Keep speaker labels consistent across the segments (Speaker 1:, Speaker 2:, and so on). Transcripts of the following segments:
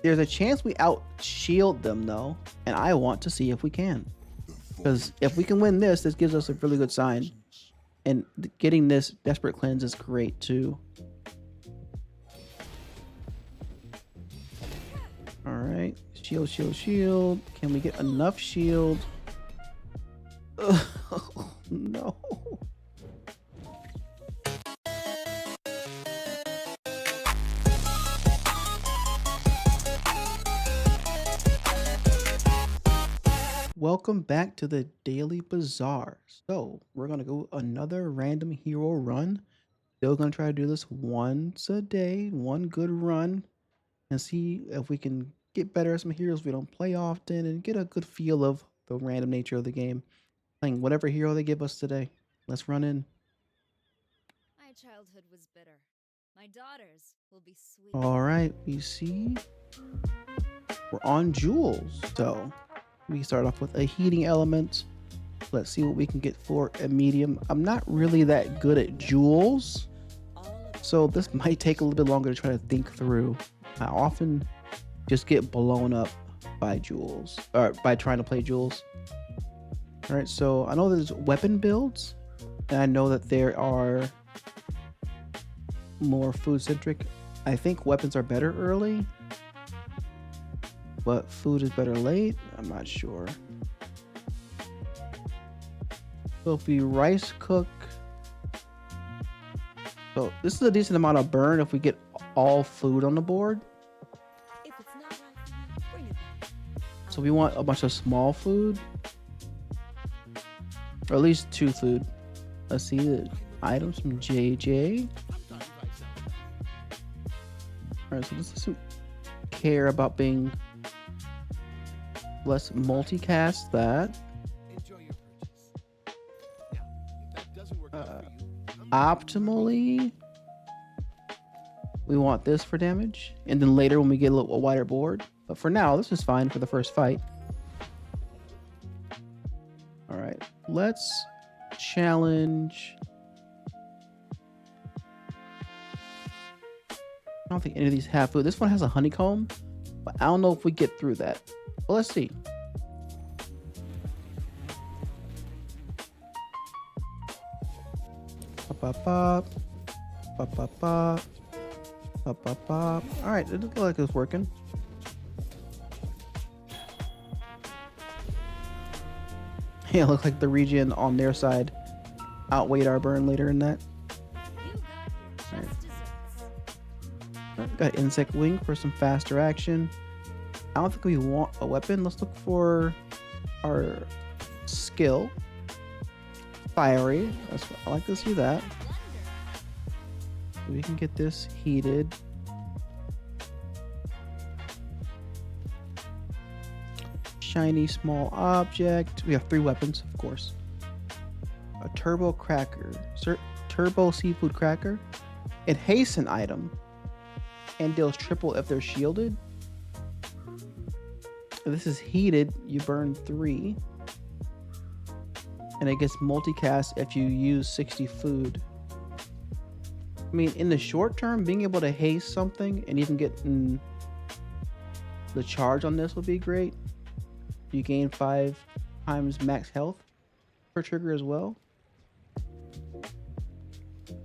Speaker 1: There's a chance we out shield them though, and I want to see if we can. Because if we can win this, this gives us a really good sign. And getting this Desperate Cleanse is great too. Alright. Shield, shield, shield. Can we get enough shield? Oh, no. Welcome back to the Daily Bazaar. So, we're going to go another random hero run. Still going to try to do this once a day, one good run, and see if we can get better at some heroes we don't play often and get a good feel of the random nature of the game. Playing whatever hero they give us today. Let's run in.
Speaker 2: My childhood was bitter. My daughters will be sweet.
Speaker 1: All right, we see we're on Jewels. So, we start off with a heating element. Let's see what we can get for a medium. I'm not really that good at Jewels, so this might take a little bit longer to try to think through. I often just get blown up by Jewels, or by trying to play Jewels. All right, so I know there's weapon builds, and I know that there are more food centric. I think weapons are better early, but food is better late. I'm not sure. So if we rice cook, so this is a decent amount of burn if we get all food on the board.
Speaker 2: If it's not right, bring it back.
Speaker 1: So we want a bunch of small food, or at least 2 food. Let's see the items from JJ. All right, so this doesn't care about being. Let's multicast that. Optimally, we want this for damage, and then later when we get a wider board. But for now, this is fine for the first fight. All right, let's challenge. I don't think any of these have food. This one has a honeycomb, but I don't know if we get through that. Well, let's see. Pop, pop, pop, pop, pop, pop, pop, pop. All right, it looks like it's working. Yeah, it looks like the regen on their side outweighed our burn later in that.
Speaker 2: You got your just desserts.
Speaker 1: Got insect wing for some faster action. I don't think we want a weapon. Let's look for our skill. Fiery. That's what I like to see that. We can get this heated. Shiny small object. We have 3 weapons, of course. A turbo cracker. Turbo seafood cracker. It hasten item. And deals triple if they're shielded. If this is heated, you burn 3. And it gets multicast if you use 60 food. I mean, in the short term, being able to haste something and even getting the charge on this would be great. You gain 5 times max health per trigger as well.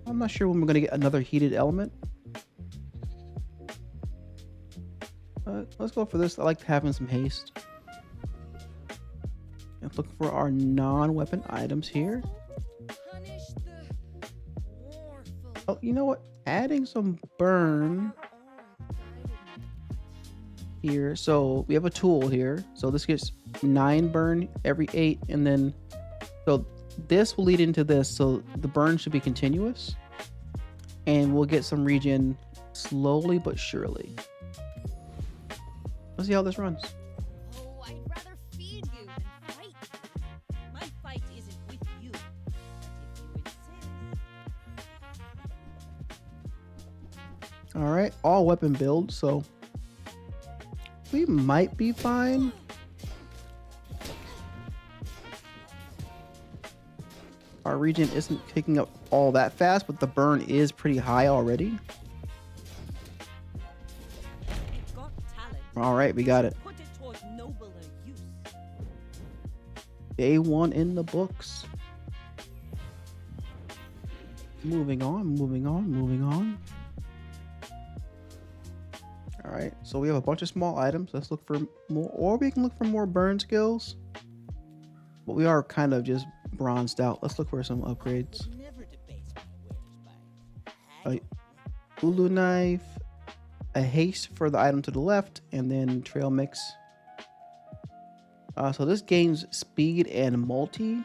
Speaker 1: I'm not sure when we're going to get another heated element. Let's go for this. I like having some haste. Let's look for our non-weapon items here. Oh, you know what? Adding some burn here. So we have a tool here. So this gets 9 burn every 8, and then so this will lead into this. So the burn should be continuous, and we'll get some regen slowly but surely. Let's see how this runs.
Speaker 2: Oh, I'd rather feed you than fight. My fight isn't with you, but if you insist.
Speaker 1: All right, all weapon build, so we might be fine. Our regen isn't picking up all that fast, but the burn is pretty high already.
Speaker 2: Got talent.
Speaker 1: All right, we got it.
Speaker 2: Put it toward nobler use.
Speaker 1: Day 1 in the books. Moving on, moving on, moving on. All right, so we have a bunch of small items. Let's look for more, or we can look for more burn skills. But we are kind of just bronzed out. Let's look for some upgrades.
Speaker 2: Never debase my wares by
Speaker 1: A Ulu knife, a haste for the item to the left, and then trail mix. So this gains speed and multi.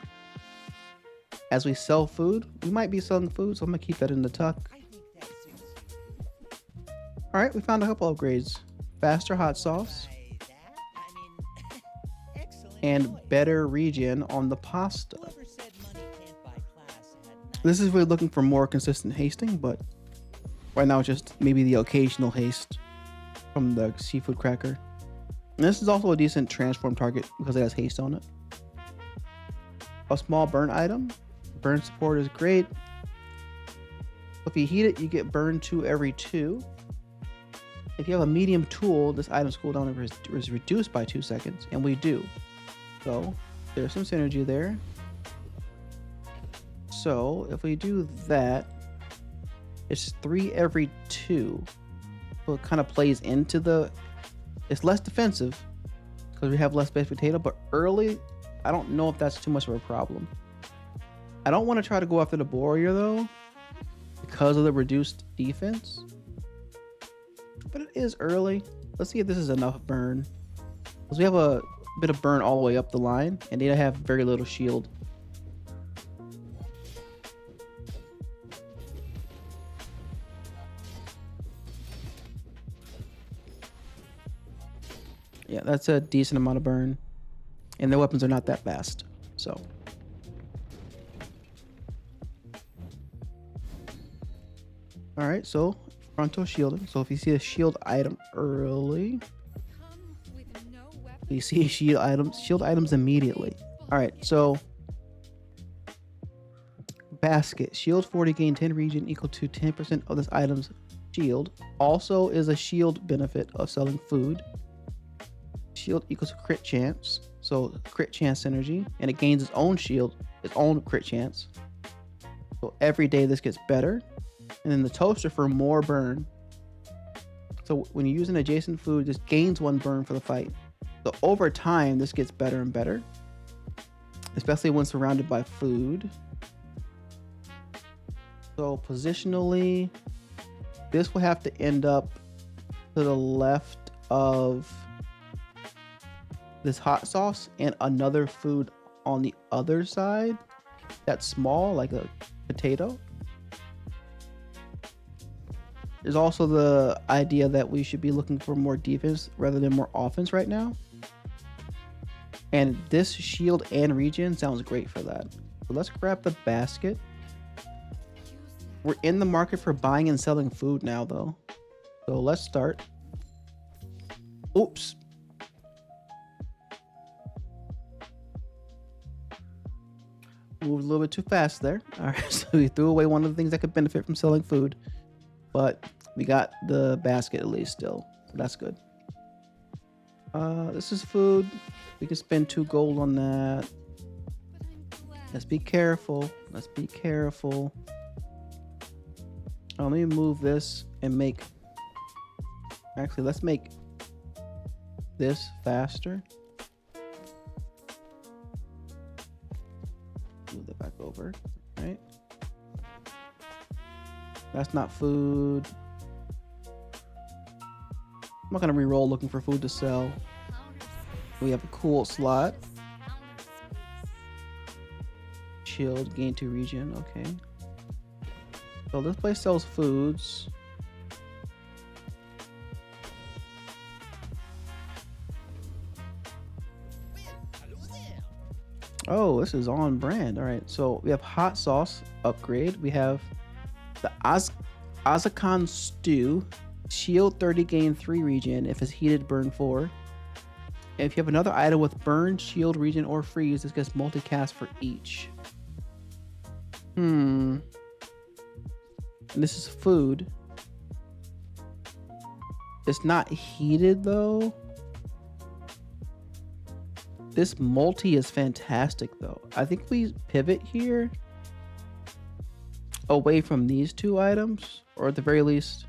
Speaker 1: As we sell food, we might be selling food, so I'm gonna keep that in the tuck.
Speaker 2: I think that suits you.
Speaker 1: All right, we found a couple upgrades: faster hot sauce
Speaker 2: By that, I mean, excellent
Speaker 1: and
Speaker 2: choice.
Speaker 1: better regen on the pasta.
Speaker 2: Whoever said money can't buy class had not
Speaker 1: This is really looking for more consistent hasting, but right now it's just maybe the occasional haste from the seafood cracker. And this is also a decent transform target because it has haste on it. A small burn item. Burn support is great. If you heat it, you get burn 2 every 2. If you have a medium tool, this item's cooldown is reduced by 2 seconds, and we do. So there's some synergy there. So if we do that, it's 3 every 2. So it kind of plays into the... It's less defensive because we have less baked potato, but early, I don't know if that's too much of a problem. I don't want to try to go after the warrior though, because of the reduced defense. But it is early. Let's see if this is enough burn. Because we have a bit of burn all the way up the line, and they have very little shield. Yeah, that's a decent amount of burn. And their weapons are not that fast, so. All right, so frontal shielding. So if you see a shield item early,
Speaker 2: come with no weapon.
Speaker 1: you see shield items immediately. All right, so basket shield 40 gain 10 regen equal to 10% of this item's shield. Also is a shield benefit of selling food. Shield equals crit chance, so crit chance synergy, and it gains its own shield, its own crit chance. So every day this gets better. And then the toaster for more burn. So when you use an adjacent food, this gains 1 burn for the fight. So over time, this gets better and better, especially when surrounded by food. So positionally, this will have to end up to the left of this hot sauce and another food on the other side that's small, like a potato. There's also the idea that we should be looking for more defense rather than more offense right now. And this shield and regen sounds great for that. So let's grab the basket. We're in the market for buying and selling food now though. So let's start. Oops. Moved a little bit too fast there. All right, so we threw away one of the things that could benefit from selling food. But we got the basket at least still. So that's good. This is food. We can spend 2 gold on that. Let's be careful. Let's be careful. Let me move this and make... Actually, let's make this faster. Move that back over. All right. That's not food. I'm not gonna re-roll looking for food to sell. We have a cool slot. Shield, gain 2 regen, okay. So this place sells foods. Oh, this is on brand. All right, so we have hot sauce upgrade. We have the Azakan stew, shield 30, gain 3 regen. If it's heated, burn 4. And if you have another item with burn, shield, regen, or freeze, this gets multicast for each. And this is food. It's not heated though. This multi is fantastic though. I think we pivot here away from these two items, or at the very least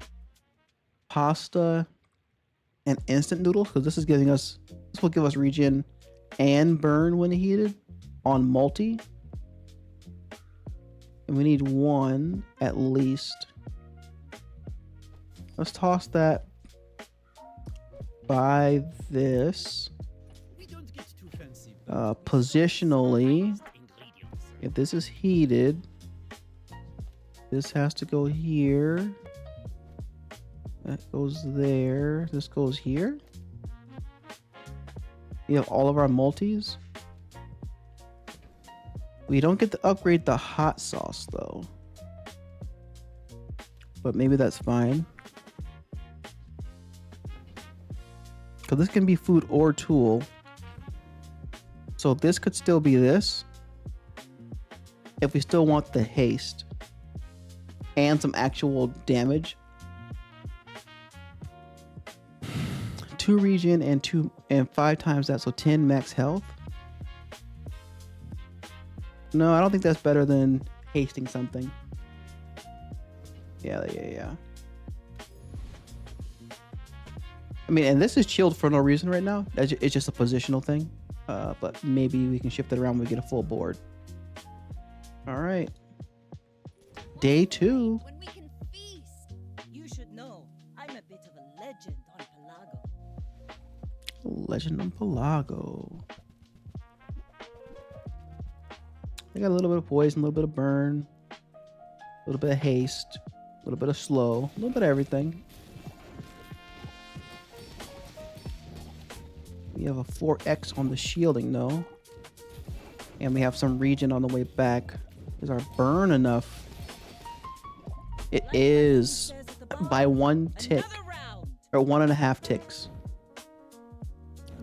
Speaker 1: pasta and instant noodles, because this will give us regen and burn when heated on multi. And we need one at least. Let's toss that by this. Positionally, if this is heated, this has to go here. That goes there. This goes here. We have all of our multis. We don't get to upgrade the hot sauce though, but maybe that's fine. Because this can be food or tool. So this could still be this if we still want the haste and some actual damage. 2 regen and 5 times that, so 10 max health. No, I don't think that's better than hasting something. Yeah. I mean, and this is chilled for no reason right now. It's just a positional thing. But maybe we can shift it around when we get a full board. All right. Day 2.
Speaker 2: When we can feast. You should know, I'm a bit of a legend on Pelago.
Speaker 1: Legend on Pelago. I got a little bit of poison, a little bit of burn, a little bit of haste, a little bit of slow, a little bit of everything. We have a 4x on the shielding though. And we have some regen on the way back. Is our burn enough? It is by 1 tick. Or 1.5 ticks.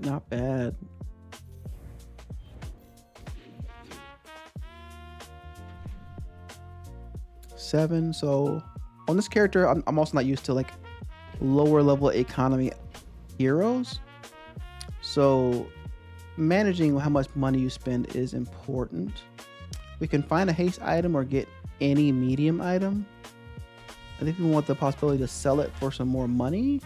Speaker 1: Not bad. Seven. So on this character, I'm also not used to like lower level economy heroes. So managing how much money you spend is important. We can find a haste item or get any medium item. I think we want the possibility to sell it for some more money.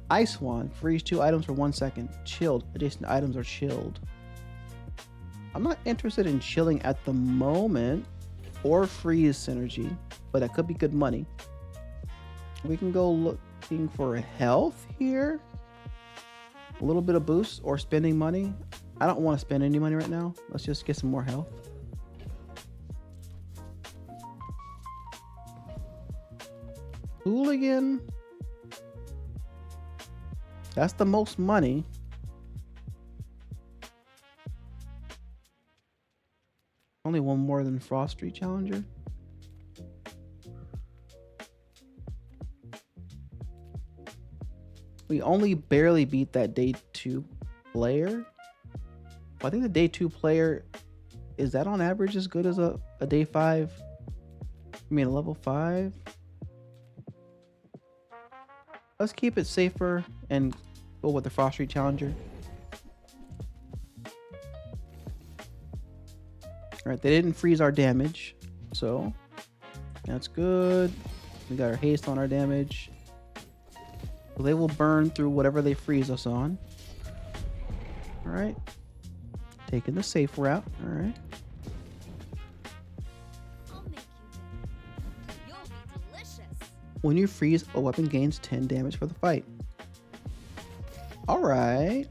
Speaker 1: Ice Wand, freeze 2 items for 1 second. Chilled, adjacent items are chilled. I'm not interested in chilling at the moment or freeze synergy, but that could be good money. We can go looking for health here. A little bit of boost or spending money. I don't want to spend any money right now. Let's just get some more health. Hooligan. That's the most money. Only one more than Frost Street Challenger. We only barely beat that day 2 player. I think the day 2 player, is that on average as good as a day 5? I mean, a level 5? Let's keep it safer and go with the Frost Street Challenger. Alright, they didn't freeze our damage, so that's good. We got our haste on our damage. So they will burn through whatever they freeze us on. Alright. Taking the safe route. Alright.
Speaker 2: I'll make you dinner. You'll be delicious.
Speaker 1: When you freeze, a weapon gains 10 damage for the fight. Alright.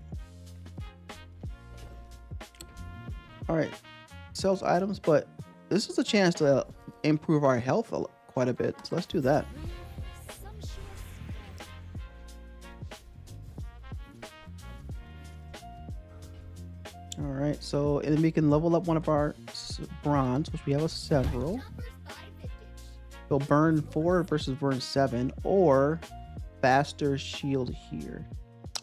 Speaker 1: Alright. Sells items, but this is a chance to improve our health quite a bit. So let's do that. Alright, so and then we can level up one of our bronze, which we have several. So burn 4 versus burn 7, or faster shield here.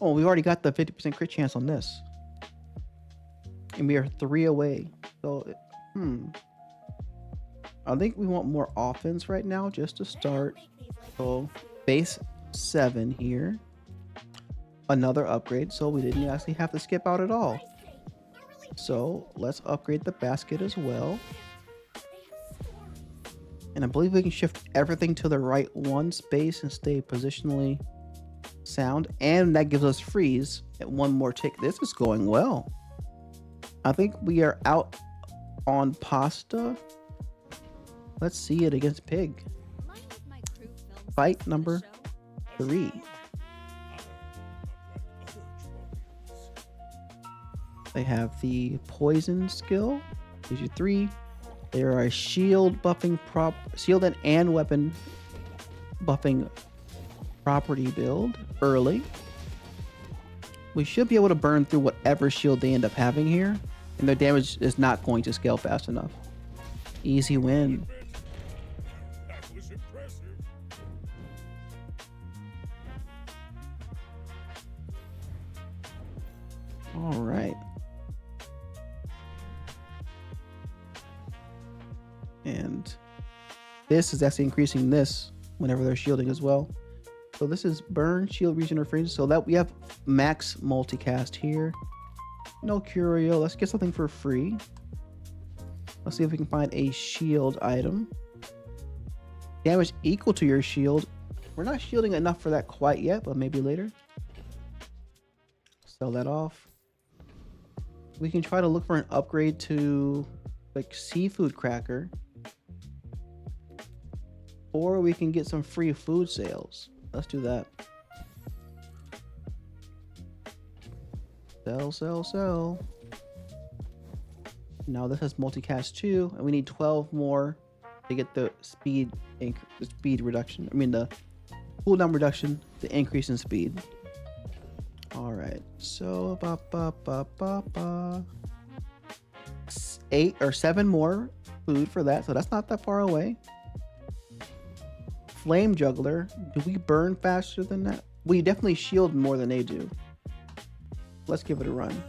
Speaker 1: Oh, we already got the 50% crit chance on this. And we are 3 away. So, I think we want more offense right now just to start. So, base 7 here. Another upgrade, so we didn't actually have to skip out at all. So let's upgrade the basket as well. And I believe we can shift everything to the right one space and stay positionally sound. And that gives us freeze at one more tick. This is going well. I think we are out on pasta. Let's see it against pig. Fight number 3. They have the poison skill. Gives you 3. They are a shield buffing shield and weapon buffing property build early. We should be able to burn through whatever shield they end up having here, and their damage is not going to scale fast enough. Easy win.
Speaker 3: That was impressive.
Speaker 1: All right. And this is actually increasing this whenever they're shielding as well. So this is burn, shield, region, or freeze. So that we have max multicast here. No curio. Let's get something for free. Let's see if we can find a shield item. Damage equal to your shield. We're not shielding enough for that quite yet, but maybe later. Sell that off. We can try to look for an upgrade to like seafood cracker. Or we can get some free food sales. Let's do that. Sell, sell, sell. Now this has multicast 2, and we need 12 more to get the speed reduction. I mean the cooldown reduction, the increase in speed. All right, so 8 or 7 more food for that, so that's not that far away. Flame juggler, do we burn faster than that? We definitely shield more than they do. Let's give it a run.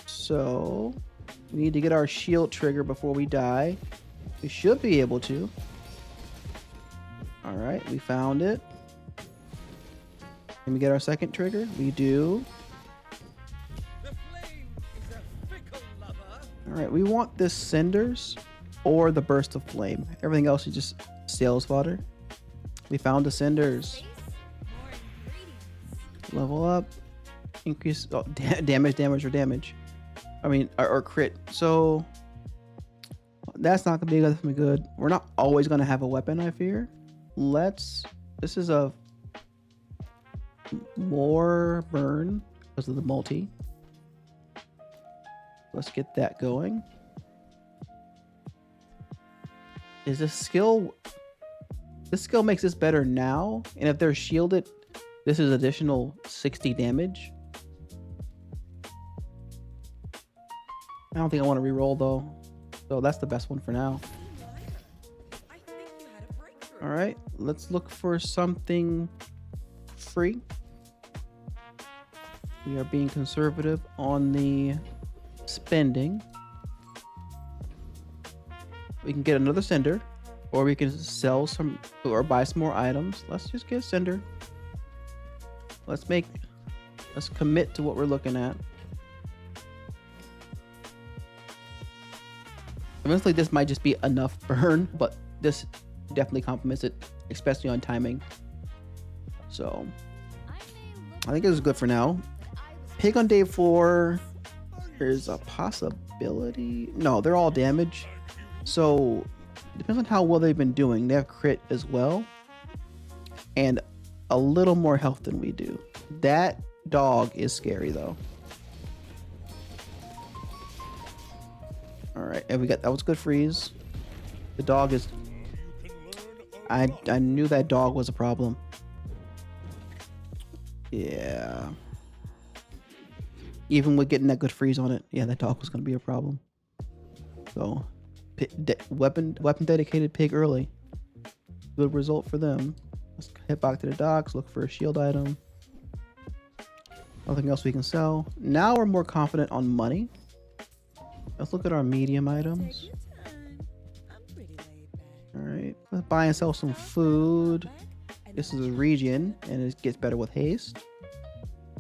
Speaker 1: So we need to get our shield trigger before we die. We should be able to. All right, we found it. Can we get our second trigger? We do. All right, we want this cinders or the burst of flame. Everything else is just sales fodder. We found the cinders. Level up. Increase damage. I mean, or crit. So that's not gonna be good. We're not always gonna have a weapon, I fear. This is a more burn because of the multi. Let's get that going. Is this skill makes this better now, and if they're shielded, this is additional 60 damage. I don't think I want to re-roll though, so that's the best one for now. All right, let's look for something free. We are being conservative on the spending. We can get another cinder, or we can sell some or buy some more items. Let's just get cinder. Let's commit to what we're looking at. Eventually this might just be enough burn, but this definitely complements it, especially on timing. So I think this is good for now. Pig on day 4. There's a possibility. No, they're all damage. So depends on how well they've been doing. They have crit as well, and a little more health than we do. That dog is scary though. All right, and we got that was good freeze. The dog is. I knew that dog was a problem. Yeah. Even with getting that good freeze on it, yeah, that dog was going to be a problem. So, weapon dedicated pig early. Good result for them. Let's head back to the docks, look for a shield item. Nothing else we can sell. Now we're more confident on money. Let's look at our medium items. Let's buy and sell some food. This is a regen, and it gets better with haste.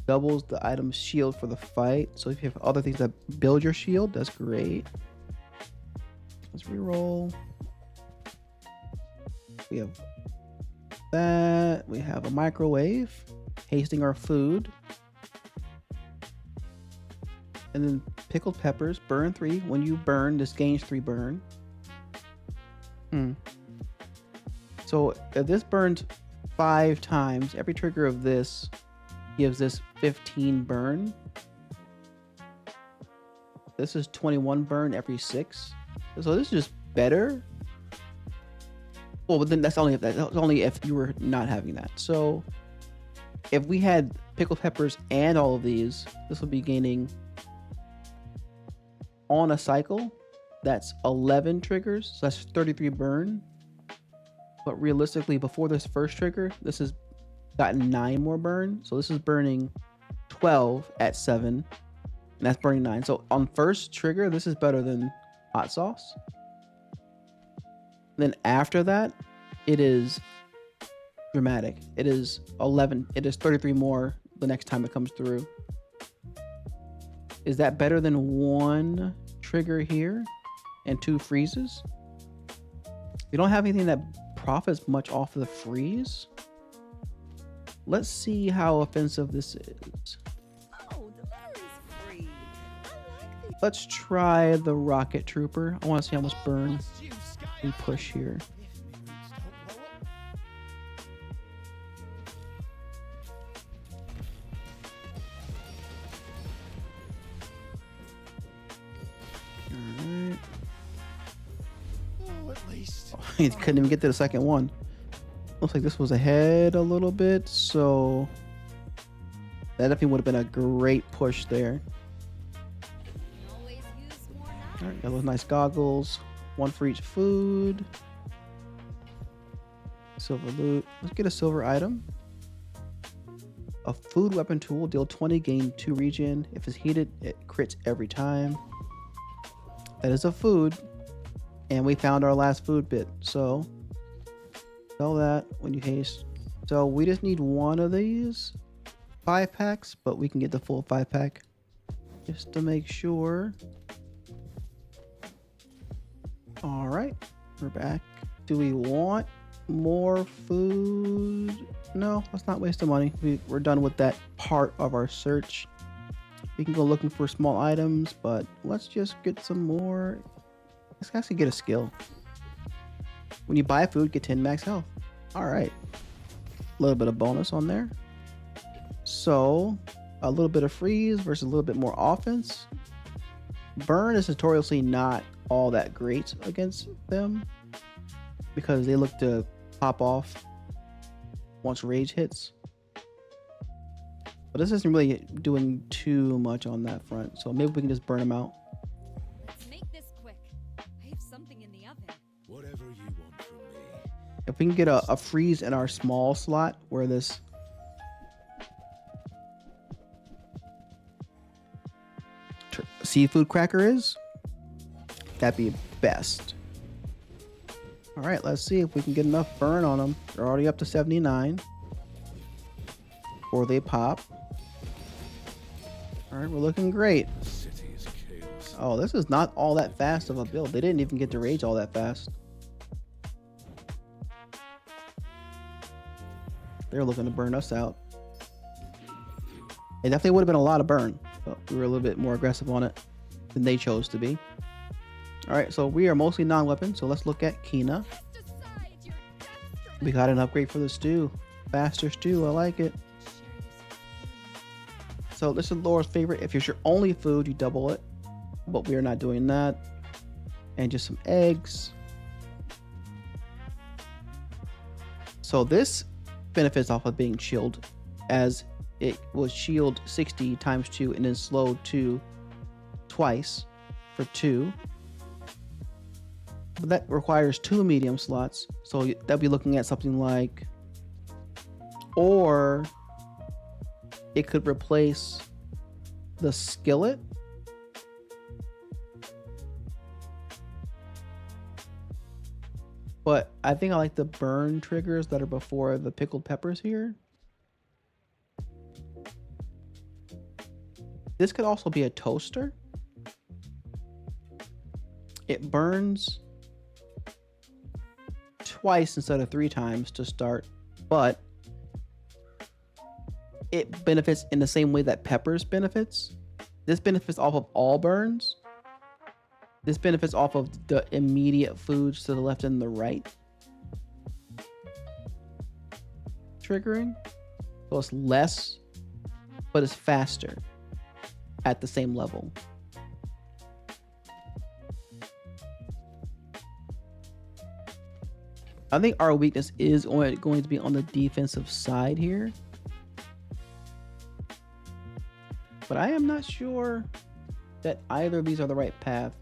Speaker 1: Doubles the item's shield for the fight. So if you have other things that build your shield, that's great. Let's reroll. We have that. We have a microwave, hasting our food. And then pickled peppers, burn 3. When you burn, this gains 3 burn. So if this burns 5 times, every trigger of this gives this 15 burn. This is 21 burn every 6. So this is just better. Well, but then that's only if you were not having that. So if we had pickled peppers and all of these, this would be gaining on a cycle. That's 11 triggers. So that's 33 burn. But realistically, before this first trigger, this has gotten 9 more burn. So this is burning 12 at 7. And that's burning 9. So on first trigger, this is better than hot sauce. Then after that, it is dramatic. It is 11. It is 33 more the next time it comes through. Is that better than 1 trigger here and 2 freezes? We don't have anything that profits much off of the freeze. Let's see how offensive this is.
Speaker 2: Oh, the berry's free. I like the
Speaker 1: Let's try the rocket trooper. I want to see how much burn we push here. Alright.
Speaker 3: Oh, at least.
Speaker 1: He couldn't even get to the second one. Looks like this was ahead a little bit, so that definitely would have been a great push there.
Speaker 2: always use more
Speaker 1: All
Speaker 2: knives.
Speaker 1: right, got those nice goggles. 1 for each food. Silver loot. Let's get a silver item. A food weapon tool. Deal 20, gain 2 regen. If it's heated, it crits every time. That is a food. And we found our last food bit. So, sell that when you haste. So, we just need 1 of these 5 packs, but we can get the full 5 pack just to make sure. All right, we're back. Do we want more food? No, let's not waste the money. We're done with that part of our search. We can go looking for small items, but let's just get some more. Let's actually get a skill. When you buy food, get 10 max health. All right, a little bit of bonus on there. So a little bit of freeze versus a little bit more offense. Burn is notoriously not all that great against them because they look to pop off once rage hits. But this isn't really doing too much on that front, so maybe we can just burn them out.
Speaker 2: Let's make this quick. I have something in the oven.
Speaker 3: Whatever you want from me.
Speaker 1: If we can get a freeze in our small slot where this seafood cracker is, that'd be best. All right, let's see if we can get enough burn on them. They're already up to 79. Or they pop. All right, we're looking great.
Speaker 3: The city is chaos.
Speaker 1: Oh, this is not all that fast of a build. They didn't even get to rage all that fast. They're looking to burn us out. It definitely would have been a lot of burn, but we were a little bit more aggressive on it than they chose to be. All right, so we are mostly non-weapon, so let's look at Kina.
Speaker 2: Decide your destiny.
Speaker 1: We got an upgrade for the stew. Faster stew, I like it. So this is Laura's favorite. If it's your only food, you double it, but we are not doing that. And just some eggs. So this benefits off of being chilled, as it was shield 60 times 2 and then slowed 2 twice for 2. But that requires 2 medium slots, so that'll be looking at something like, or it could replace the skillet. But I think I like the burn triggers that are before the pickled peppers here. This could also be a toaster. It burns twice instead of 3 times to start, but it benefits in the same way that peppers benefits. This benefits off of all burns. This benefits off of the immediate foods to the left and the right. Triggering. So it's less, but it's faster at the same level. I think our weakness is going to be on the defensive side here. But I am not sure that either of these are the right path.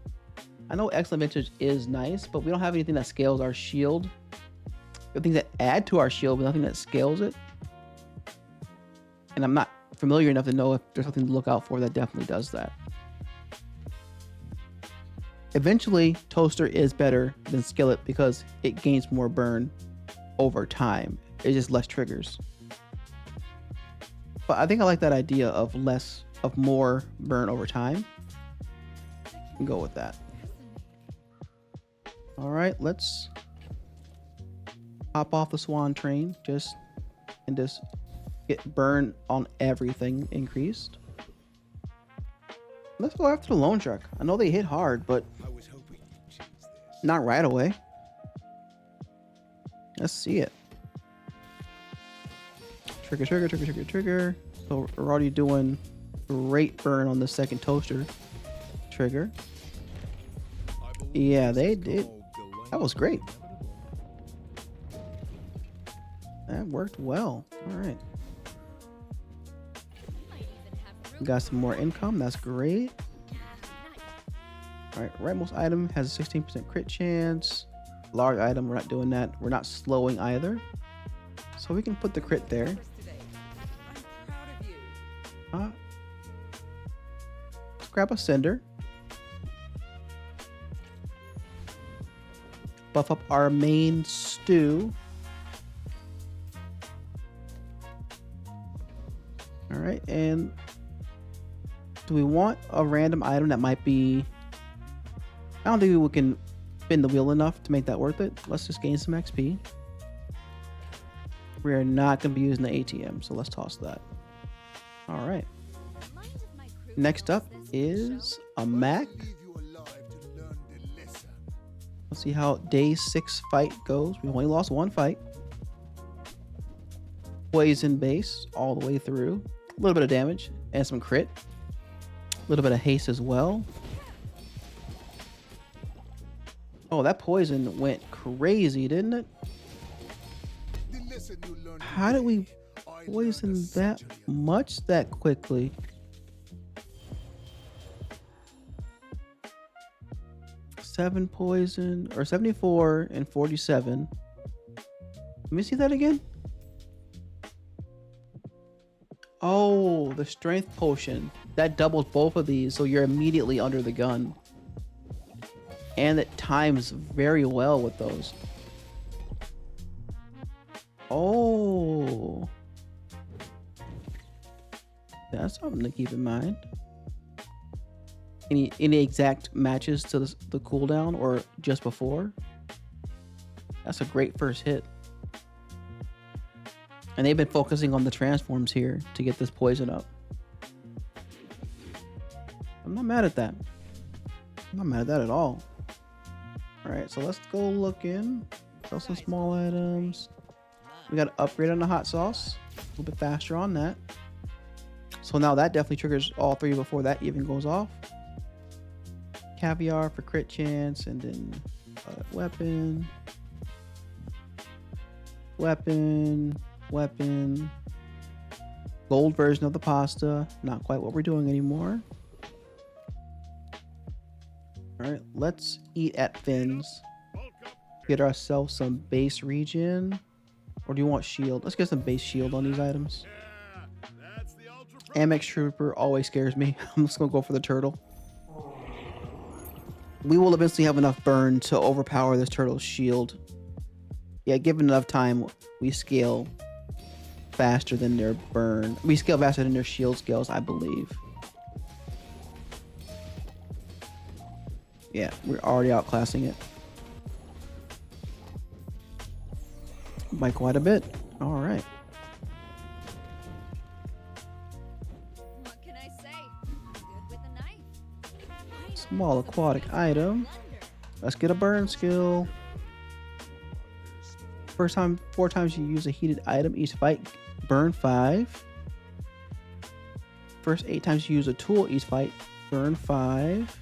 Speaker 1: I know excellent vintage is nice, but we don't have anything that scales our shield. We have things that add to our shield, but nothing that scales it. And I'm not familiar enough to know if there's something to look out for that definitely does that. Eventually, toaster is better than skillet because it gains more burn over time. It's just less triggers. But I think I like that idea of more burn over time. Go with that. All right, let's hop off the swan train and just get burn on everything increased. Let's go after the lone shark. I know they hit hard, but not right away. Let's see it. Trigger, trigger, trigger, trigger, trigger. So we're already doing great burn on the second toaster trigger. Yeah, they did. That was great. That worked well. All right. Got some more income. That's great. All right. Rightmost item has a 16% crit chance. Large item, we're not doing that. We're not slowing either. So we can put the crit there. Let's grab a cinder. Buff up our main stew. All right, and do we want a random item that might be... I don't think we can spin the wheel enough to make that worth it. Let's just gain some XP. We are not going to be using the ATM, so let's toss that. All right. Next up is a Mac. Let's see how day 6 fight goes. We only lost 1 fight. Poison base all the way through. A little bit of damage and some crit. A little bit of haste as well. Oh, that poison went crazy, didn't it? How did we poison that much that quickly? Seven poison, or 74 and 47. Let me see that again. Oh, the strength potion. That doubles both of these, so you're immediately under the gun. And it times very well with those. Oh. That's something to keep in mind. Any exact matches to the cooldown or just before? That's a great first hit. And they've been focusing on the transforms here to get this poison up. I'm not mad at that. I'm not mad at that at all. Alright, so let's go look in. Sell some small items. We got to upgrade on the hot sauce. A little bit faster on that. So now that definitely triggers all 3 before that even goes off. Caviar for crit chance, and then weapon. Gold version of the pasta. Not quite what we're doing anymore. All right, let's eat at Finn's. Get ourselves some base regen. Or do you want shield? Let's get some base shield on these items. Amex Trooper always scares me. I'm just gonna go for the turtle. We will eventually have enough burn to overpower this turtle's shield Yeah, given enough time, we scale faster than their burn. We scale faster than their shield scales, I believe. Yeah, we're already outclassing it by quite a bit. All right.
Speaker 2: What can I say? I'm good with a knife.
Speaker 1: Small aquatic item. Let's get a burn skill. First time, 4 times you use a heated item each fight, burn 5. First 8 times you use a tool each fight, burn 5.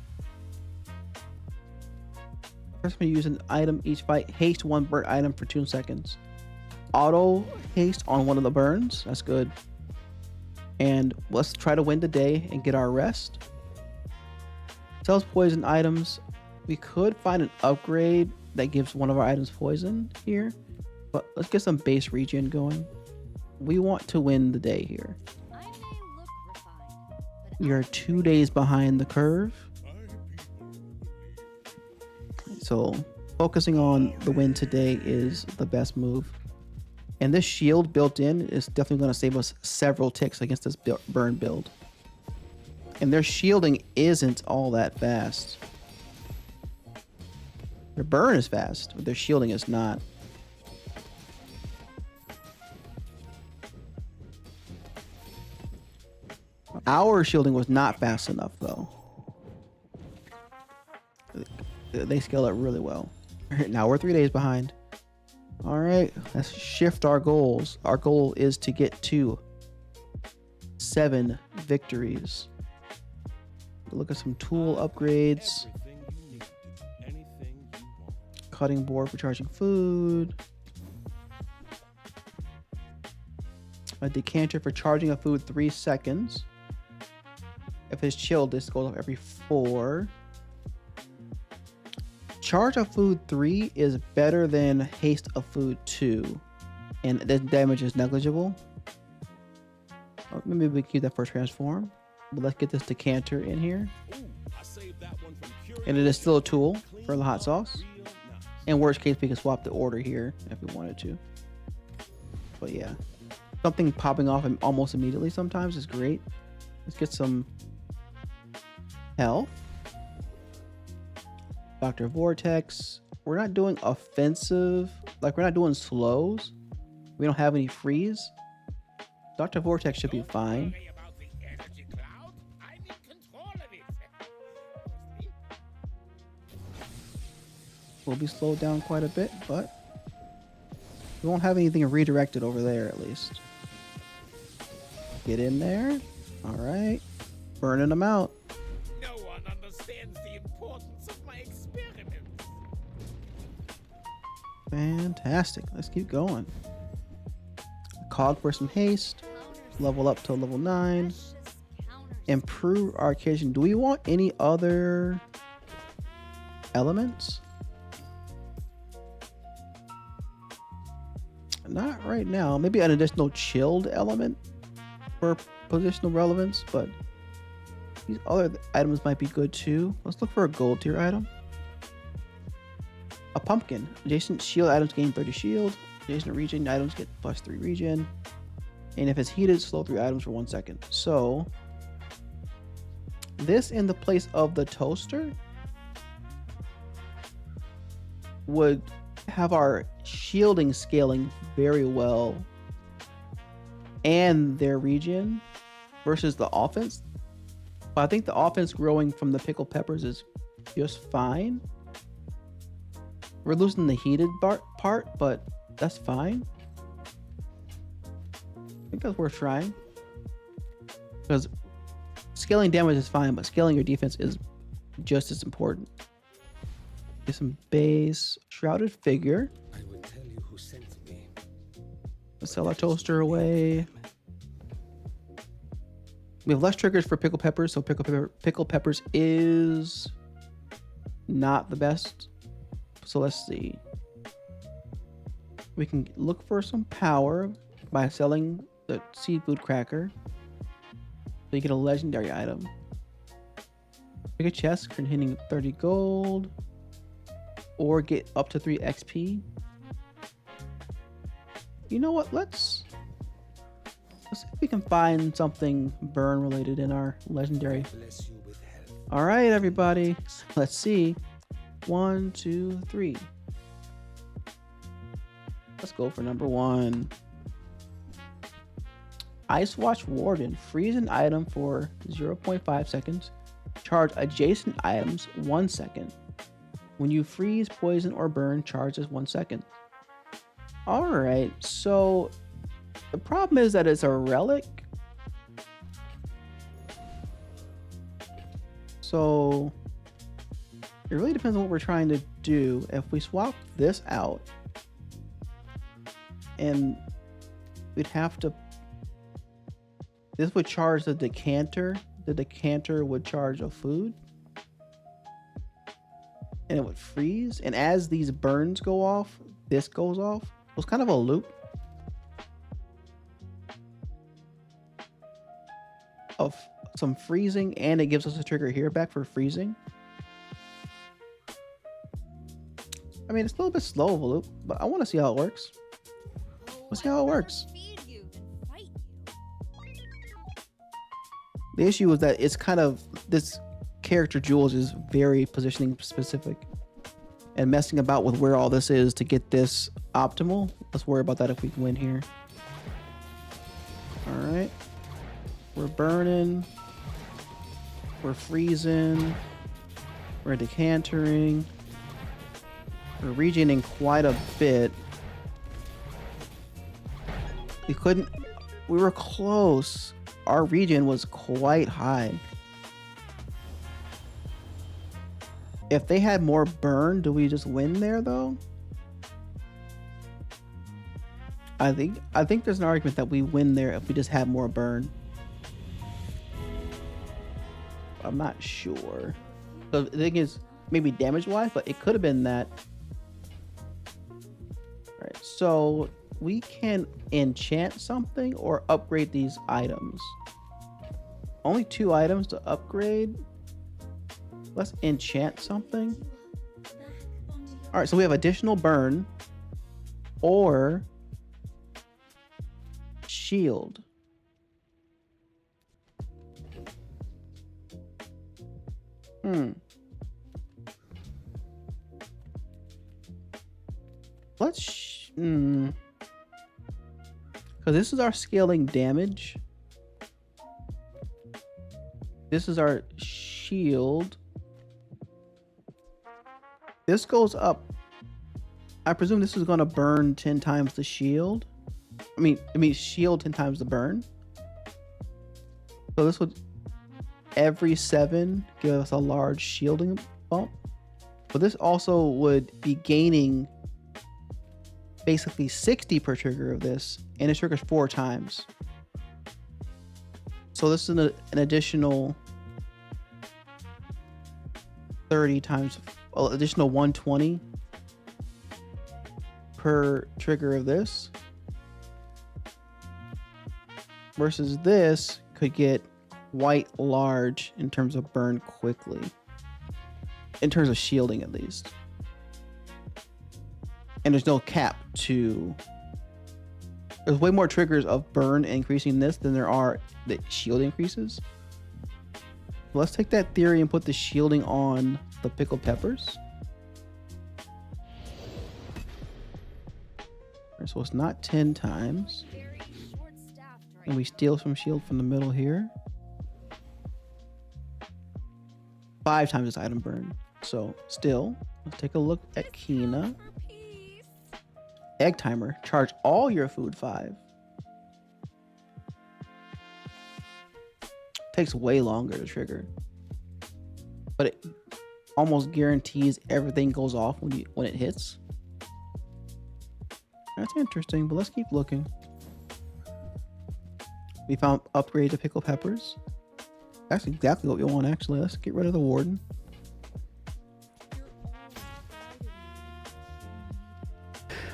Speaker 1: First time you use an item each fight, haste 1 burnt item for 2 seconds. Auto haste on one of the burns. That's good. And let's try to win the day and get our rest. Sells poison items. We could find an upgrade that gives one of our items poison here, but let's get some base regen going. We want to win the day here.
Speaker 2: I may look refined, but
Speaker 1: We are 2 days behind the curve. So focusing on the win today is the best move. And this shield built in is definitely going to save us several ticks against this burn build. And their shielding isn't all that fast. Their burn is fast, but their shielding is not. Our shielding was not fast enough, though. They scale it really well. Now we're 3 days behind. All right, let's shift our goals. Our goal is to get to 7 victories. Look at some tool upgrades.
Speaker 3: Everything you need to do anything you want.
Speaker 1: Cutting board for charging food. A decanter for charging a food 3 seconds. If it's chilled, this goes off every 4. Charge of food 3 is better than haste of food 2. And the damage is negligible. Maybe we can keep that for transform. But let's get this decanter in here.
Speaker 3: Ooh, I saved that one from
Speaker 1: And it is still a tool
Speaker 3: Clean
Speaker 1: for the hot
Speaker 3: up
Speaker 1: sauce.
Speaker 3: real nice.
Speaker 1: In worst case, we can swap the order here if we wanted to. But yeah, something popping off almost immediately sometimes is great. Let's get some health. Dr. Vortex. We're not doing offensive, like we're not doing slows. We don't have any freeze. Dr. Vortex should be fine.
Speaker 4: Worry about the energy cloud. I'm in control of it. Mostly.
Speaker 1: We'll be slowed down quite a bit, but we won't have anything redirected over there at least. Get in there. All right. Burning them out.
Speaker 4: No one understands the importance of my experiments.
Speaker 1: Fantastic. Let's keep going. Cog for some haste. Level up to level 9. Improve our occasion. Do we want any other elements? Not right now. Maybe an additional chilled element for positional relevance, but these other items might be good too. Let's look for a gold tier item. A pumpkin. Adjacent shield items gain 30 shield. Adjacent regen items get +3 regen. And if it's heated, slow 3 items for 1 second. So this in the place of the toaster would have our shielding scaling very well and their regen versus the offense. But I think the offense growing from the pickled peppers is just fine. We're losing the heated part, but that's fine. I think that's worth trying. Because scaling damage is fine, but scaling your defense is just as important. Get some base. Shrouded figure.
Speaker 4: I will tell you who sent me.
Speaker 1: Let's sell our toaster away. We have less triggers for pickle peppers, so pickle peppers is not the best. So let's see. We can look for some power by selling the seafood cracker. So you get a legendary item. Pick a chest containing 30 gold. Or get up to 3 XP. you know what? Let's see if we can find something burn related in our legendary.
Speaker 4: Bless you with health.
Speaker 1: All right, everybody. Let's see. 1, 2, 3. Let's go for number 1. Ice Watch Warden. Freeze an item for 0.5 seconds. Charge adjacent items 1 second. When you freeze, poison, or burn, charges 1 second. Alright, so the problem is that it's a relic. So it really depends on what we're trying to do. If we swap this out, and we'd have to, this would charge the decanter. The decanter would charge a food, and it would freeze. And as these burns go off, this goes off. It was kind of a loop of some freezing, and it gives us a trigger here back for freezing. I mean, it's a little bit slow of a loop, but I want to see how it works. Let's see how it works.
Speaker 2: Feed you than fight you.
Speaker 1: The issue is that it's kind of, this character Jules is very positioning specific and messing about with where all this is to get this optimal. Let's worry about that if we can win here. All right. We're burning. We're freezing. We're decantering. We're regening quite a bit. We were close. Our regen was quite high. If they had more burn, do we just win there though? I think there's an argument that we win there if we just had more burn. I'm not sure. So the thing is, maybe damage wise, but it could have been that. Alright, so we can enchant something or upgrade these items. Only 2 items to upgrade. Let's enchant something. All right, so we have additional burn or shield. Let's because this is our scaling damage. This is our shield. This goes up. I presume this is going to burn 10 times the shield. I mean shield 10 times the burn. So this would every 7 give us a large shielding bump. But this also would be gaining basically 60 per trigger of this, and it triggers 4 times. So this is an additional 30 times, well, additional 120 per trigger of this. Versus this could get quite large in terms of burn quickly. In terms of shielding, at least. And there's no cap to... There's way more triggers of burn increasing this than there are that shield increases. Let's take that theory and put the shielding on the pickled peppers. Right, so it's not 10 times.
Speaker 2: Very short-staffed right
Speaker 1: And we steal some shield from the middle here. 5 times this item burn. So still, let's take a look at Kina.
Speaker 2: for peace.
Speaker 1: Egg timer. Charge all your food 5. Takes way longer to trigger. But it almost guarantees everything goes off when it hits. That's interesting, but let's keep looking. We found upgrade to pickle peppers. That's exactly what we want, actually. Let's get rid of the warden.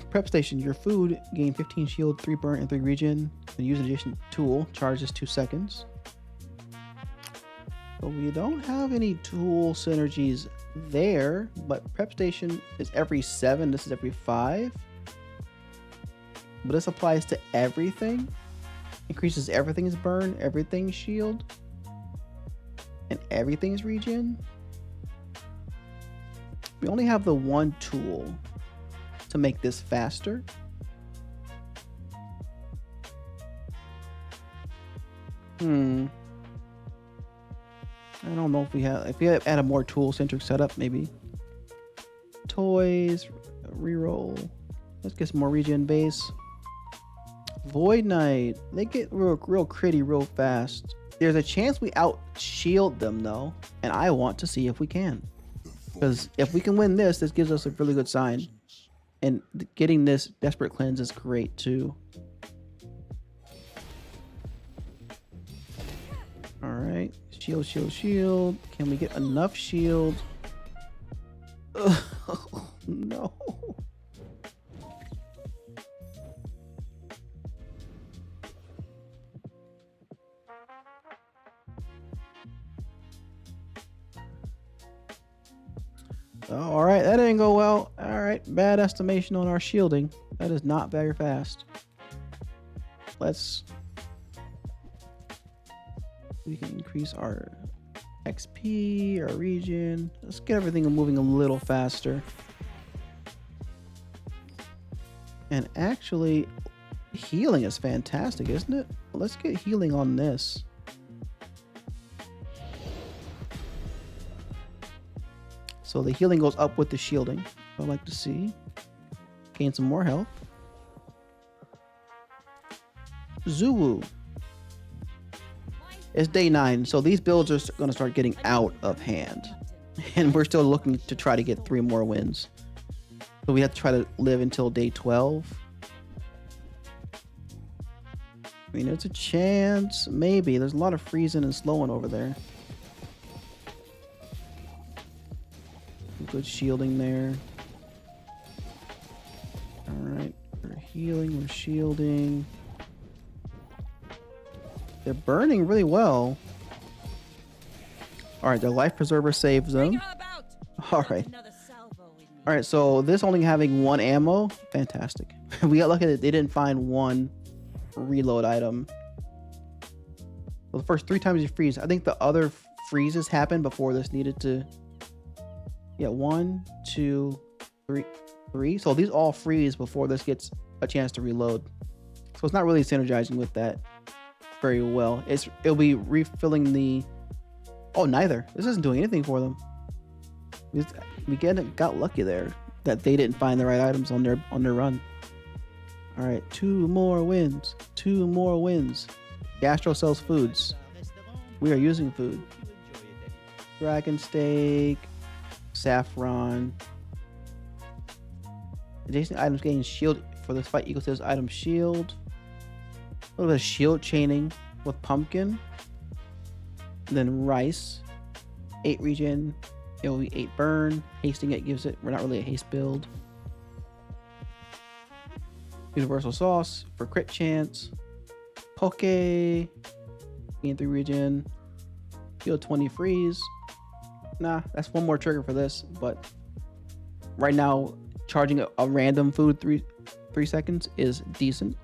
Speaker 1: Prep station. Your food gain 15 shield, 3 burn, and 3 regen. When you use an adjacent tool, charges 2 seconds. So we don't have any tool synergies there, but prep station is every 7. This is every 5. but this applies to everything. Increases everything's burn, everything's shield, and everything's regen. We only have the one tool to make this faster. I don't know if we had a more tool centric setup, maybe. Toys, reroll. Let's get some more regen base. Void Knight. They get real critty real fast. There's a chance we out shield them though, and I want to see if we can. Because if we can win this, this gives us a really good sign. And getting this Desperate Cleanse is great too. Alright. Shield, shield, shield. Can we get enough shield? No. Oh, all right, that didn't go well. All right, bad estimation on our shielding. That is not very fast. We can increase our XP, our regen. Let's get everything moving a little faster. And actually, healing is fantastic, isn't it? Let's get healing on this. So the healing goes up with the shielding. I'd like to see. Gain some more health. Zuwu. It's day 9, so these builds are going to start getting out of hand. And we're still looking to try to get 3 more wins. So we have to try to live until day 12. I mean, there's a chance. Maybe. There's a lot of freezing and slowing over there. Good shielding there. Alright. We're healing. We're shielding. They're burning really well. Alright, their life preserver saves them. Alright. Alright, so this only having 1 ammo. Fantastic. We got lucky that they didn't find 1 reload item. Well, the first 3 times you freeze. I think the other freezes happened before this needed to... Yeah, 1, 2, 3. So these all freeze before this gets a chance to reload. So it's not really synergizing with that very well. It'll be refilling the... Oh, neither. This isn't doing anything for them. We got lucky there that they didn't find the right items on their run. All right, 2 more wins. 2 more wins. Gastro sells foods. We are using food. Dragon steak. Saffron. Adjacent items gain shield for this fight equals to this item shield. A little bit of shield chaining with pumpkin. And then rice. 8 regen. It will be 8 burn. Hasting it gives it. We're not really a haste build. Universal sauce for crit chance. Poke. Gain 3 regen. Heal 20 freeze. Nah, that's 1 more trigger for this, but right now charging a random food 3 seconds is decent.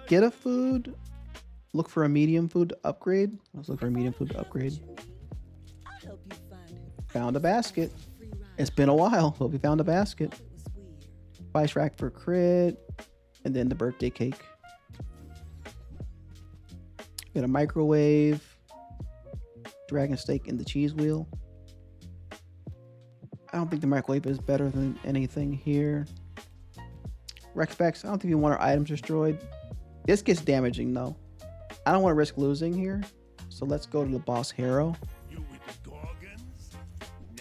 Speaker 1: Get a food. Look for a medium food to upgrade. Let's look for a medium food to upgrade. Found a basket. It's been a while, but we found a basket. Spice rack for crit, and then the birthday cake. Get a microwave. Dragon steak in the cheese wheel. I don't think the microwave is better than anything here. Rec specs. I don't think we want our items destroyed. This gets damaging though. I don't want to risk losing here. So let's go to the boss hero.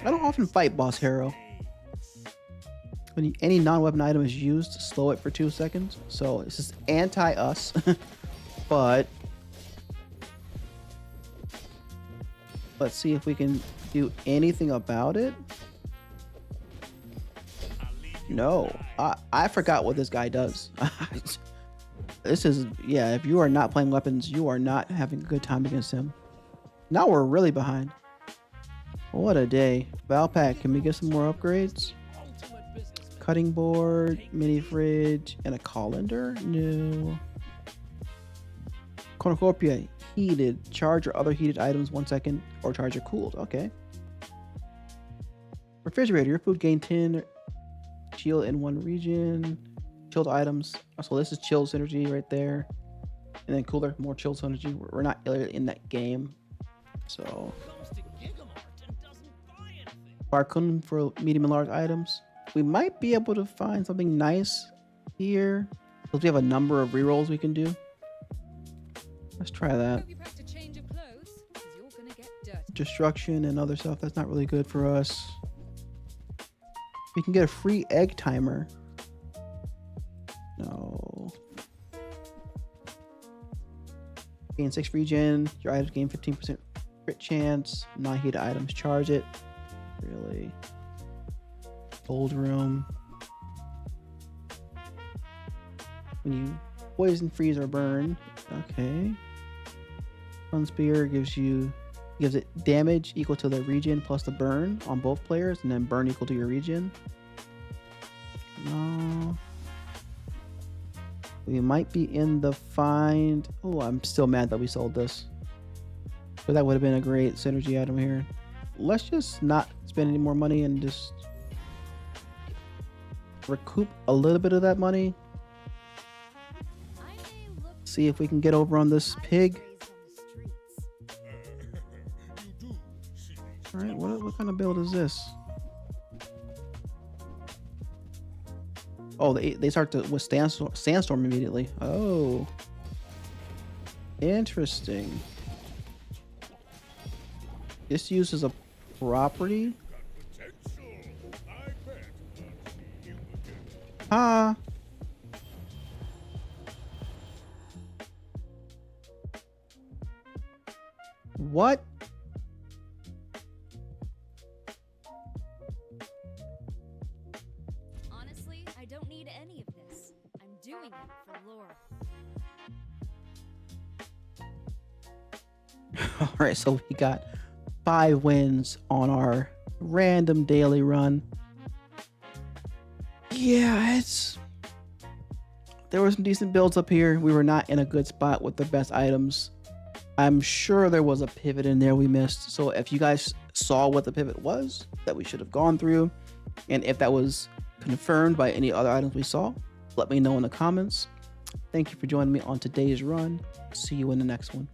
Speaker 1: I don't often fight boss hero. When any non-weapon item is used, slow it for 2 seconds. So this is anti-us. But let's see if we can do anything about it. No, I forgot what this guy does. This is, yeah, if you are not playing weapons, you are not having a good time against him. Now we're really behind. What a day. Valpak, can we get some more upgrades? cutting board, mini fridge, and a colander? No. Cornucopia, heated. Charge or other heated items 1 second, or charge or cooled. Okay. Refrigerator, your food gain 10 chill in one region. Chilled items. So this is chill synergy right there. And then cooler, more chill synergy. We're not in that game. So
Speaker 4: Comes to Gigamart and doesn't buy anything.
Speaker 1: Barcode for medium and large items. We might be able to find something nice here. Because we have a number of rerolls we can do. Let's try that.
Speaker 2: Hope you packed a change of clothes, because you're gonna get dirty.
Speaker 1: Destruction and other stuff. That's not really good for us. We can get a free egg timer. No. Gain 6 regen. Your items gain 15% crit chance. Non-heated items charge it. Really? Cold room. When you poison, freeze, or burn. Okay. Fun spear gives it damage equal to the regen plus the burn on both players, and then burn equal to your regen. No. We might be in the find. Oh, I'm still mad that we sold this. But that would have been a great synergy item here. Let's just not spend any more money and just recoup a little bit of that money.
Speaker 2: I may look
Speaker 1: See if we can get over on this pig.
Speaker 2: raised on the streets.
Speaker 3: You do see these
Speaker 1: All right, what kind of build is this? Oh, they start to withstand sandstorm immediately. Oh, interesting. This uses a property.
Speaker 3: potential. I bet. You again.
Speaker 1: Ah. What?
Speaker 2: Honestly, I don't need any of this. I'm doing it for lore.
Speaker 1: All right, so we got 5 wins on our random daily run. Yeah, there were some decent builds up here. We were not in a good spot with the best items. I'm sure there was a pivot in there we missed. So if you guys saw what the pivot was that we should have gone through, and if that was confirmed by any other items we saw, let me know in the comments. Thank you for joining me on today's run. See you in the next one.